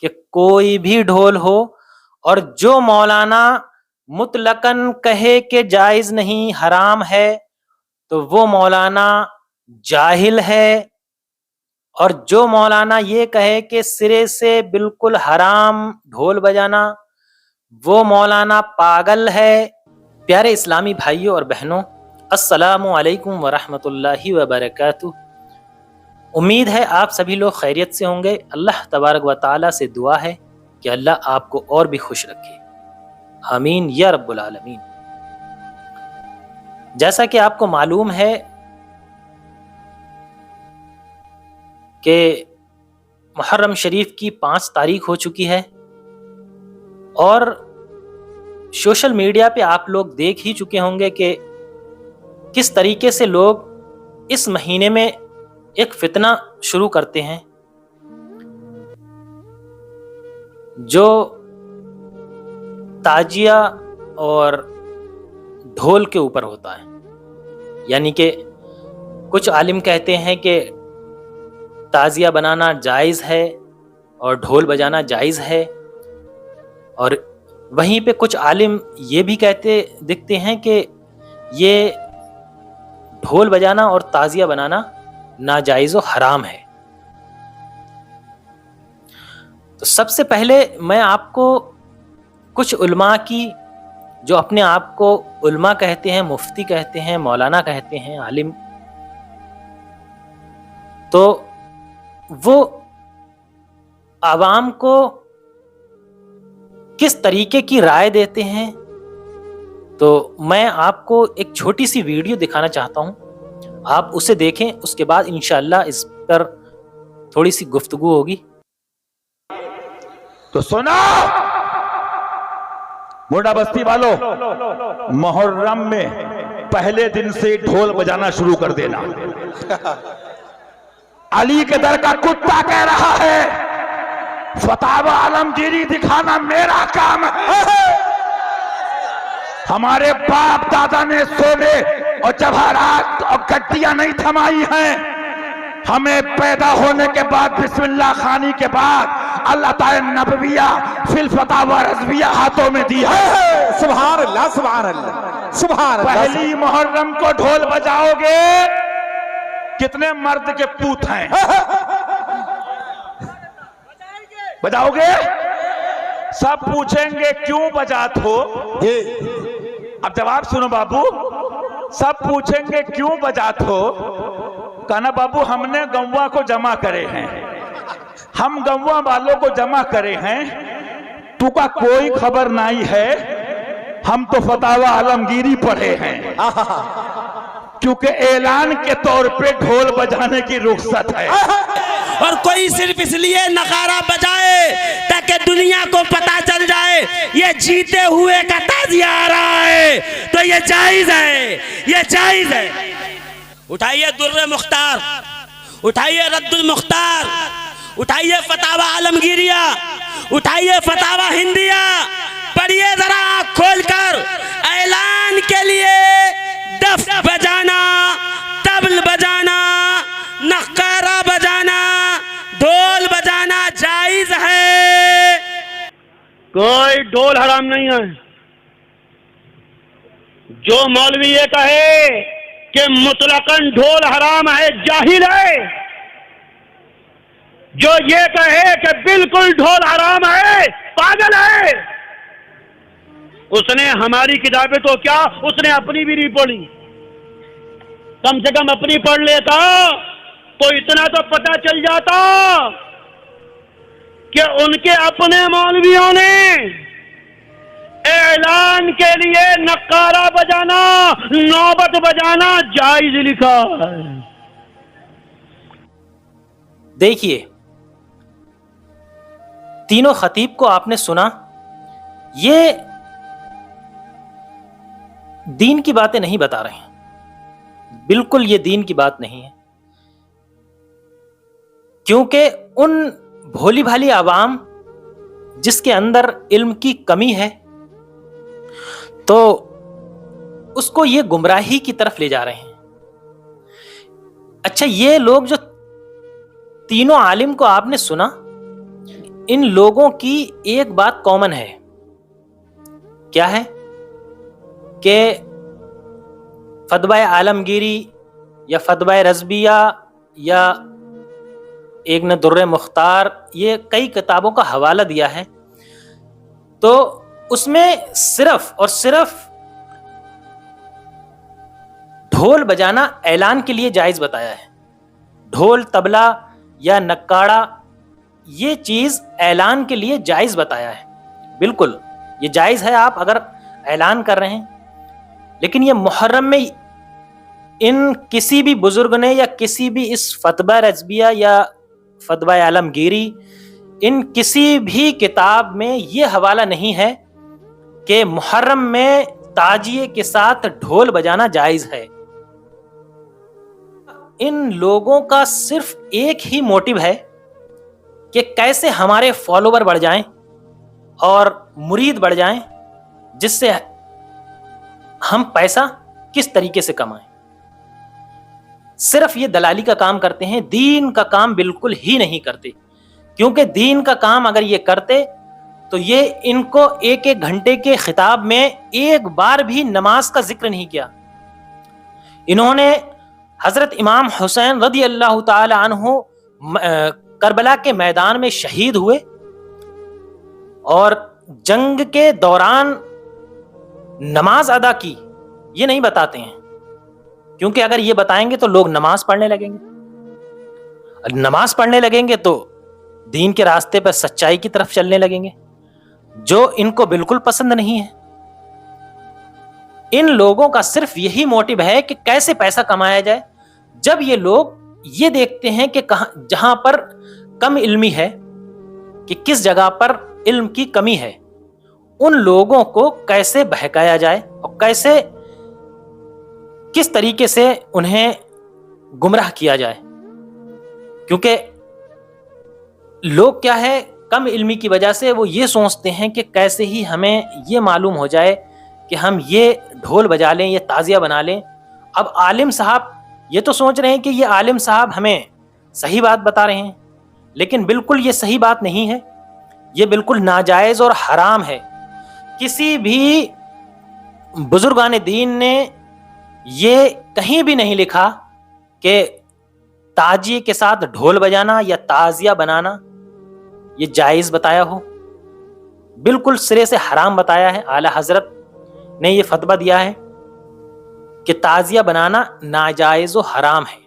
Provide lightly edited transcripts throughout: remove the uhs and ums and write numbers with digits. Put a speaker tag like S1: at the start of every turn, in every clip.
S1: کہ کوئی بھی ڈھول ہو اور جو مولانا مطلقاً کہے کہ جائز نہیں حرام ہے تو وہ مولانا جاہل ہے، اور جو مولانا یہ کہے کہ سرے سے بالکل حرام ڈھول بجانا وہ مولانا پاگل ہے۔ پیارے اسلامی بھائیوں اور بہنوں، السلام علیکم ورحمۃ اللہ وبرکاتہ۔ امید ہے آپ سبھی لوگ خیریت سے ہوں گے۔ اللہ تبارک و تعالیٰ سے دعا ہے کہ اللہ آپ کو اور بھی خوش رکھے، آمین یا رب العالمین۔ جیسا کہ آپ کو معلوم ہے کہ محرم شریف کی 5 تاریخ ہو چکی ہے، اور سوشل میڈیا پہ آپ لوگ دیکھ ہی چکے ہوں گے کہ کس طریقے سے لوگ اس مہینے میں ایک فتنہ شروع کرتے ہیں جو تاجیہ اور ڈھول کے اوپر ہوتا ہے۔ یعنی کہ کچھ عالم کہتے ہیں کہ تازیہ بنانا جائز ہے اور ڈھول بجانا جائز ہے، اور وہیں پہ کچھ عالم یہ بھی کہتے دکھتے ہیں کہ یہ ڈھول بجانا اور تازیہ بنانا ناجائز و حرام ہے۔ تو سب سے پہلے میں آپ کو کچھ علماء کی، جو اپنے آپ کو علماء کہتے ہیں، مفتی کہتے ہیں، مولانا کہتے ہیں، عالم، تو وہ عوام کو کس طریقے کی رائے دیتے ہیں، تو میں آپ کو ایک چھوٹی سی ویڈیو دکھانا چاہتا ہوں، آپ اسے دیکھیں، اس کے بعد انشاءاللہ اس پر تھوڑی سی گفتگو ہوگی۔
S2: تو سنا موڈا بستی والوں، محرم میں پہلے دن سے ڈھول بجانا شروع کر دینا۔ علی کے در کا کتا کہہ رہا ہے فتاوی عالمگیری دکھانا میرا کام ہے۔ ہمارے باپ دادا نے سونے اور جواہرات اور گڈیاں نہیں تھمائی ہیں، ہمیں پیدا ہونے کے بعد بسم اللہ خانی کے بعد اللہ تعالی نبویہ فی الفتاوی رضویہ ہاتھوں میں دی ہے۔
S3: سبحان اللہ، سبحان اللہ، سبحان اللہ۔
S2: پہلی محرم کو ڈھول بجاؤ گے، کتنے مرد کے پوت ہیں؟ بجاؤ گے؟ سب پوچھیں گے کیوں بجات ہو؟ اب جواب سنو بابو، سب پوچھیں گے کیوں بجات ہو؟ کہنا بابو ہم نے گنوا کو جمع کرے ہیں، ہم گنوا والوں کو جمع کرے ہیں، تو کا کوئی خبر نہیں ہے، ہم تو فتاوی عالمگیری پڑھے ہیں، کیونکہ اعلان کے طور پہ ڈھول بجانے کی رخصت ہے۔
S4: اور کوئی صرف اس لیے نغارہ بجائے تاکہ دنیا کو پتا چل جائے یہ جیتے ہوئے کا تازیہ آ رہا ہے، تو یہ جائز ہے، یہ جائز ہے۔ اٹھائیے در مختار، اٹھائیے رد المختار، اٹھائیے فتاوی عالمگیریہ، اٹھائیے فتاوی ہندیہ، پڑھیے ذرا آنکھ کھول کر۔ اعلان کے لیے دف بجانا، طبل بجانا، نقارہ بجانا، ڈھول بجانا جائز ہے۔
S5: کوئی ڈھول حرام نہیں ہے۔ جو مولوی یہ کہے کہ مطلقاً ڈھول حرام ہے جاہل ہے، جو یہ کہے کہ بالکل ڈھول حرام ہے پاگل ہے۔ اس نے ہماری کتابیں تو کیا، اس نے اپنی بھی نہیں پڑھی، کم سے کم اپنی پڑھ لیتا تو اتنا تو پتہ چل جاتا کہ ان کے اپنے مولویوں نے اعلان کے لیے نقارہ بجانا، نوبت بجانا جائز لکھا ہے۔
S1: دیکھیے، تینوں خطیب کو آپ نے سنا، یہ دین کی باتیں نہیں بتا رہے ہیں، بالکل یہ دین کی بات نہیں ہے، کیونکہ ان بھولی بھالی عوام جس کے اندر علم کی کمی ہے تو اس کو یہ گمراہی کی طرف لے جا رہے ہیں۔ اچھا، یہ لوگ جو تینوں عالم کو آپ نے سنا، ان لوگوں کی ایک بات کامن ہے. کیا ہے؟ کہ فتویٰ عالمگیری یا فتویٰ رضویہ یا ایک نے در مختار، یہ کئی کتابوں کا حوالہ دیا ہے. تو اس میں صرف اور صرف ڈھول بجانا اعلان کے لیے جائز بتایا ہے. ڈھول، طبلہ یا نکاڑا، یہ چیز اعلان کے لیے جائز بتایا ہے. بالکل یہ جائز ہے آپ اگر اعلان کر رہے ہیں. لیکن یہ محرم میں ان کسی بھی بزرگ نے یا کسی بھی اس فتویٰ رضویہ یا فتویٰ عالمگیری، ان کسی بھی کتاب میں یہ حوالہ نہیں ہے کہ محرم میں تعجیے کے ساتھ ڈھول بجانا جائز ہے. ان لوگوں کا صرف ایک ہی موٹیو ہے کہ کیسے ہمارے فالوور بڑھ جائیں اور مرید بڑھ جائیں، جس سے ہم پیسہ کس طریقے سے کمائیں. صرف یہ دلالی کا کام کرتے ہیں، دین کا کام بالکل ہی نہیں کرتے. کیونکہ دین کا کام اگر یہ کرتے تو یہ ان کو ایک ایک گھنٹے کے خطاب میں ایک بار بھی نماز کا ذکر نہیں کیا. انہوں نے حضرت امام حسین رضی اللہ تعالی عنہ کربلا کے میدان میں شہید ہوئے اور جنگ کے دوران نماز ادا کی، یہ نہیں بتاتے ہیں. کیونکہ اگر یہ بتائیں گے تو لوگ نماز پڑھنے لگیں گے، نماز پڑھنے لگیں گے تو دین کے راستے پر سچائی کی طرف چلنے لگیں گے، جو ان کو بالکل پسند نہیں ہے. ان لوگوں کا صرف یہی موٹیو ہے کہ کیسے پیسہ کمایا جائے. جب یہ لوگ یہ دیکھتے ہیں کہ جہاں پر کم علمی ہے، کہ کس جگہ پر علم کی کمی ہے، ان لوگوں کو کیسے بہکایا جائے اور کیسے کس طریقے سے انہیں گمراہ کیا جائے. کیونکہ لوگ کیا ہے، کم علمی کی وجہ سے وہ یہ سوچتے ہیں کہ کیسے ہی ہمیں یہ معلوم ہو جائے کہ ہم یہ ڈھول بجا لیں، یہ تعزیہ بنا لیں. اب عالم صاحب یہ تو سوچ رہے ہیں کہ یہ عالم صاحب ہمیں صحیح بات بتا رہے ہیں، لیکن بالکل یہ صحیح بات نہیں ہے. یہ بالکل ناجائز اور حرام ہے. کسی بھی بزرگان دین نے یہ کہیں بھی نہیں لکھا کہ تعجیے کے ساتھ ڈھول بجانا یا تعزیہ بنانا یہ جائز بتایا ہو. بالکل سرے سے حرام بتایا ہے. اعلی حضرت نے یہ فتویٰ دیا ہے کہ تعزیہ بنانا ناجائز و حرام ہے.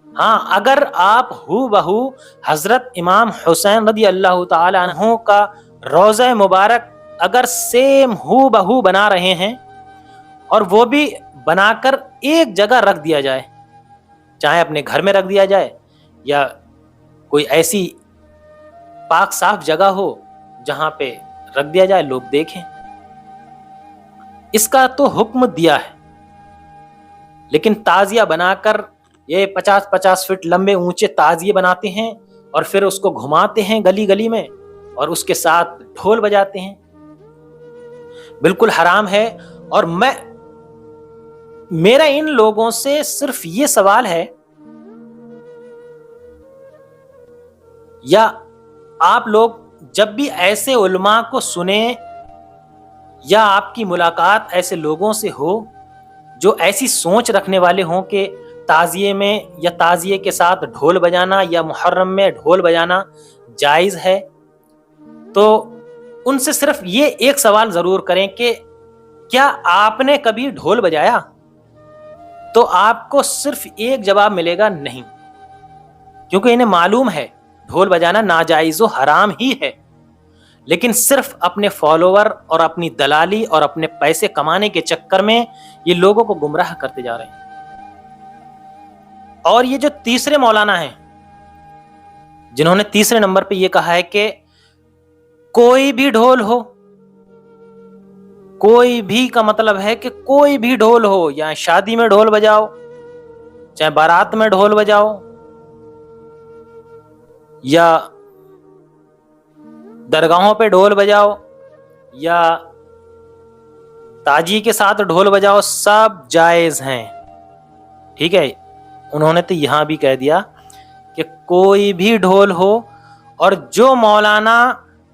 S1: ہاں اگر آپ ہو بہو حضرت امام حسین رضی اللہ تعالی عنہ کا روضہ مبارک اگر سیم ہو بہو بنا رہے ہیں اور وہ بھی بنا کر ایک جگہ رکھ دیا جائے، چاہے اپنے گھر میں رکھ دیا جائے یا کوئی ایسی پاک صاف جگہ ہو جہاں پہ رکھ دیا جائے، لوگ دیکھیں، اس کا تو حکم دیا ہے. لیکن تعزیہ بنا کر یہ 50-50 فٹ لمبے اونچے تعزیے بناتے ہیں اور پھر اس کو گھماتے ہیں گلی گلی میں اور اس کے ساتھ ڈھول بجاتے ہیں، بالکل حرام ہے. اور میرا ان لوگوں سے صرف یہ سوال ہے، یا آپ لوگ جب بھی ایسے علماء کو سنیں یا آپ کی ملاقات ایسے لوگوں سے ہو جو ایسی سوچ رکھنے والے ہوں کہ تعزیے میں یا تعزیے کے ساتھ ڈھول بجانا یا محرم میں ڈھول بجانا جائز ہے، تو ان سے صرف یہ ایک سوال ضرور کریں کہ کیا آپ نے کبھی ڈھول بجایا؟ تو آپ کو صرف ایک جواب ملے گا، نہیں. کیونکہ انہیں معلوم ہے ڈھول بجانا ناجائز و حرام ہی ہے، لیکن صرف اپنے فالوور اور اپنی دلالی اور اپنے پیسے کمانے کے چکر میں یہ لوگوں کو گمراہ کرتے جا رہے ہیں. اور یہ جو تیسرے مولانا ہیں جنہوں نے تیسرے نمبر پہ یہ کہا ہے کہ کوئی بھی ڈھول ہو، کوئی بھی کا مطلب ہے کہ کوئی بھی ڈھول ہو، یا شادی میں ڈھول بجاؤ، چاہے بارات میں ڈھول بجاؤ، یا درگاہوں پہ ڈھول بجاؤ، یا تاجی کے ساتھ ڈھول بجاؤ، سب جائز ہیں. ٹھیک ہے، انہوں نے تو یہاں بھی کہہ دیا کہ کوئی بھی ڈھول ہو، اور جو مولانا